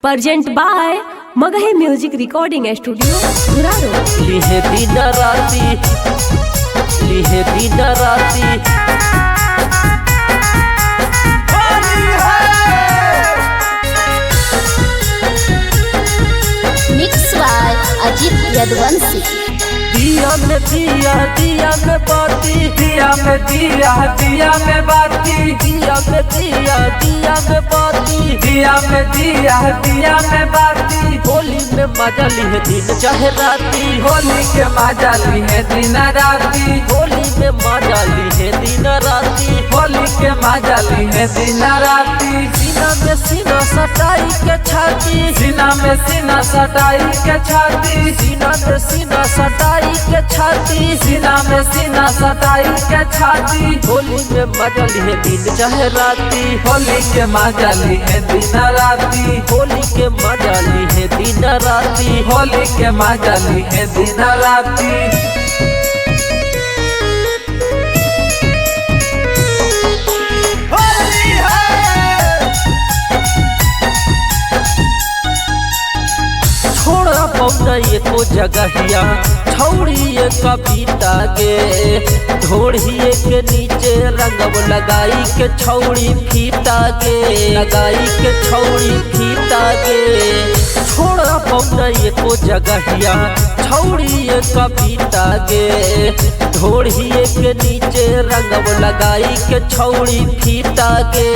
Present by Magahi Music Recording Studio, Guraro. लिहे दिन राती Mixed by Ajit Yadvansi. दिया में दिया दिया में बाती दिया में दिया दिया में बाती दिया में दिया दिया में बाती दिया में दिया दिया में बाती होली में मजा लिहे दिन चाहे राती होली के मजा ली है दिन राती होली में मजा लिहे दिन राती होली के मजा ली है दिन राती सीना में सीना सटाई के छाती सीना में सीना सटाई के छाती सीना में सीना सटाई के छाती सीना में सीना सटाई के छाती होली में मजा लिहे दिन चाहे राती होली के मजा ली है दिन राती होली के मजा लिहे दिन राती होली के मजा ली है दिन राती छोड़ा पौना एको जगहिया छौड़ी कविता के ढोढ़िए के नीचे रंगव लगाई के छौड़ी फीता के लगाई के छौड़ी फीता के छोड़ा पौना एको जगहिया छौड़ी कविता के ढोढ़िए के नीचे रंगव लगाई के छौड़ी फीता के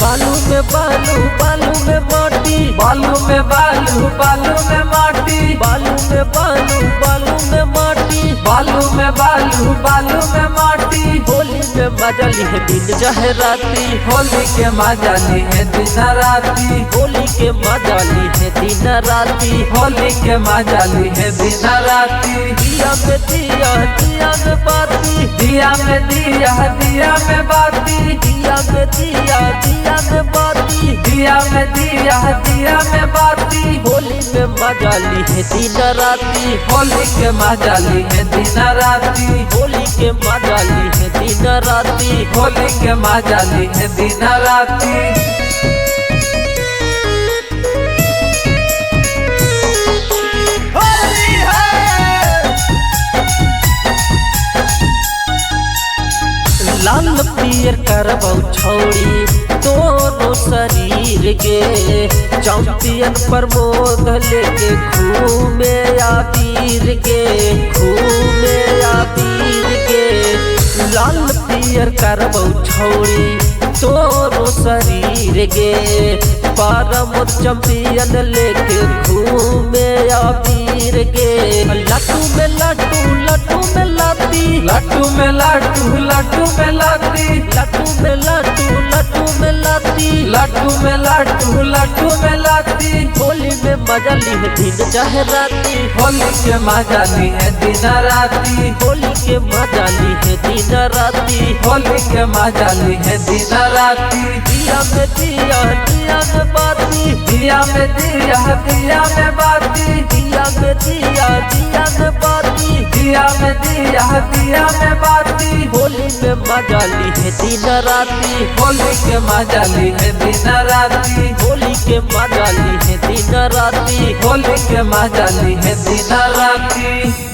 बालू में बालू बालू में माटी बालू में बालू बालू में माटी बालू में बालू बालू में माटी बालू में बालू बालू में माटी होली में मजा लिहे दिन चाहे राती होली के मजा ली है दिन राती होली के मजा लिहे दिन राती होली के मजा ली है दिन राती दिया में दिया दिया में बाती दिया में दिया दिया में बाती दिया में दिया दिया में बाती दिया में दिया दिया में बाती होली में मजा लिहे दिन राती होली के मजा ली है दिन राती होली के मजा लिहे दिन राती होली के मजा ली है दिन राती लाल पियर करबौ छौड़ी दोनों शरीर के चैंपियन प्रमोद लेके घूमे आबीर के घूमे आबीर के लाल पियर करबौ छौड़ी दोनों शरीर के परम चैंपियन लेके घूमे आबीर के लट्टू में लट्टू लट्टू में लाती लट्टू में लट्टू लट्टू में लाती लट्टू में लट्टू लट्टू में लाती लट्टू में लट्टू लट्टू में लाती होली में मजा लिहे दिन चाहे राती होली के मजा ली है दिन राती होली के मजा लिहे दिन राती होली के मजा ली है दिन राती दिया में दिया दिया में बाती दिया में दिया दिया में बाती दिया में दिया दिया में बाती दिया में दिया दिया में बाती होली में मजा लिहे दिन राती होली के मजा ली है दिन राती होली के मजा लिहे दिन राती होली के मजा ली है दिन राती।